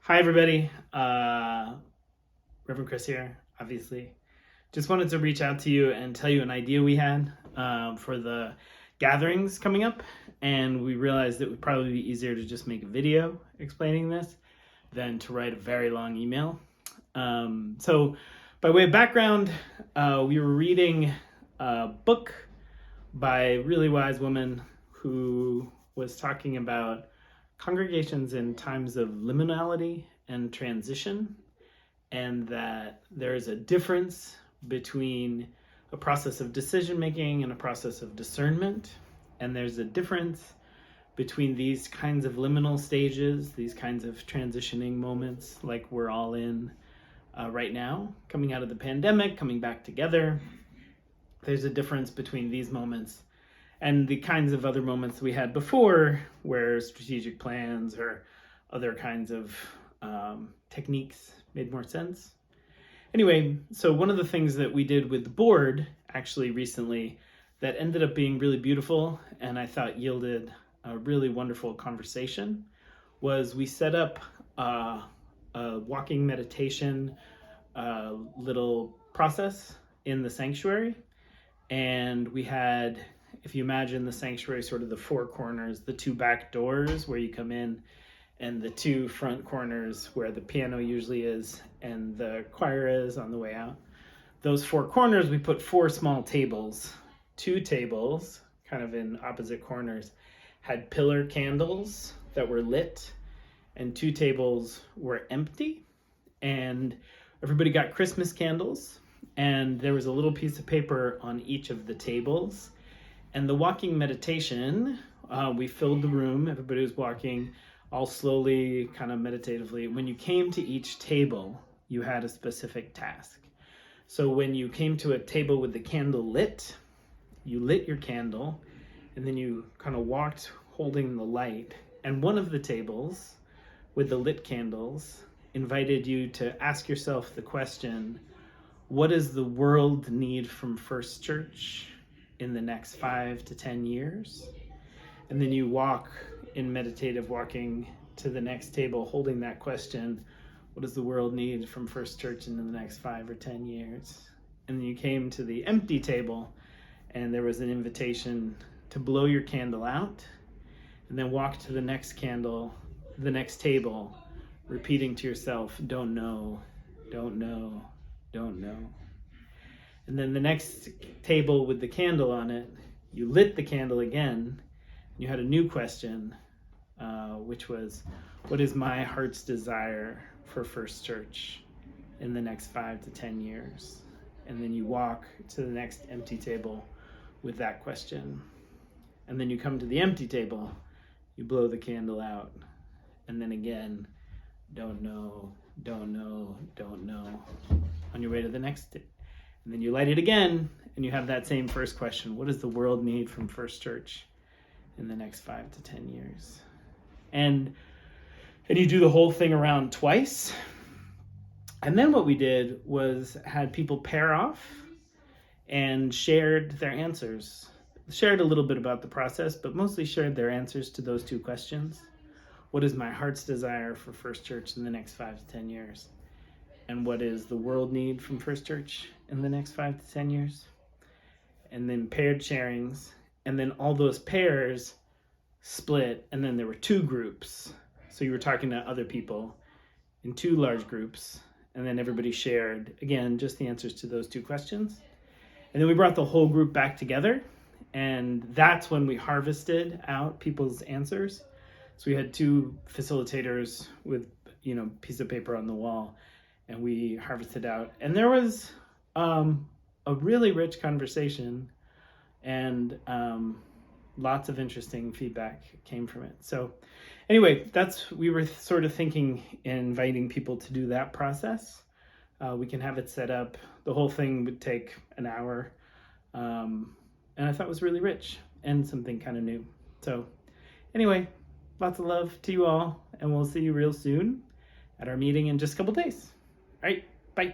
Hi, everybody. Reverend Chris here, obviously. Just wanted to reach out to you and tell you an idea we had for the gatherings coming up. And we realized it would probably be easier to just make a video explaining this than to write a very long email. So by way of background, we were reading a book by a really wise woman who was talking about congregations in times of liminality and transition, and that there's a difference between a process of decision making and a process of discernment, and there's a difference between these kinds of liminal stages, these kinds of transitioning moments like we're all in right now, coming out of the pandemic, coming back together. There's a difference between these moments and the kinds of other moments we had before, where strategic plans or other kinds of techniques made more sense. Anyway, so one of the things that we did with the board actually recently that ended up being really beautiful and I thought yielded a really wonderful conversation was we set up a walking meditation little process in the sanctuary. And we had, if you imagine the sanctuary, sort of the four corners, the two back doors where you come in, and the two front corners where the piano usually is and the choir is on the way out. Those four corners, we put four small tables. Two tables, kind of in opposite corners, had pillar candles that were lit, and two tables were empty. And everybody got Christmas candles. And there was a little piece of paper on each of the tables. And the walking meditation, we filled the room. Everybody was walking all slowly, kind of meditatively. When you came to each table, you had a specific task. So when you came to a table with the candle lit, you lit your candle, and then you kind of walked holding the light. And one of the tables with the lit candles invited you to ask yourself the question, what does the world need from First Church in the next 5 to 10 years? And then you walk in meditative walking to the next table holding that question, what does the world need from First Church in the next 5 or 10 years? And then you came to the empty table and there was an invitation to blow your candle out and then walk to the next table, repeating to yourself, don't know, don't know, don't know. And then the next table with the candle on it, you lit the candle again. You had a new question, which was, what is my heart's desire for First Church in the next 5 to 10 years? And then you walk to the next empty table with that question. And then you come to the empty table, you blow the candle out. And then again, don't know, don't know, don't know, on your way to the next. And then you light it again, and you have that same first question. What does the world need from First Church in the next 5 to 10 years? And you do the whole thing around twice. And then what we did was had people pair off and shared their answers. Shared a little bit about the process, but mostly shared their answers to those two questions. What is my heart's desire for First Church in the next 5 to 10 years? And what is the world need from First Church in the next 5 to 10 years? And then paired sharings. And then all those pairs split. And then there were two groups. So you were talking to other people in two large groups. And then everybody shared, again, just the answers to those two questions. And then we brought the whole group back together. And that's when we harvested out people's answers. So we had two facilitators with, piece of paper on the wall, and we harvested out. And there was a really rich conversation, and lots of interesting feedback came from it. So anyway, we were sort of thinking inviting people to do that process. We can have it set up. The whole thing would take an hour. And I thought it was really rich and something kind of new. So anyway, lots of love to you all, and we'll see you real soon at our meeting in just a couple days. All right, bye.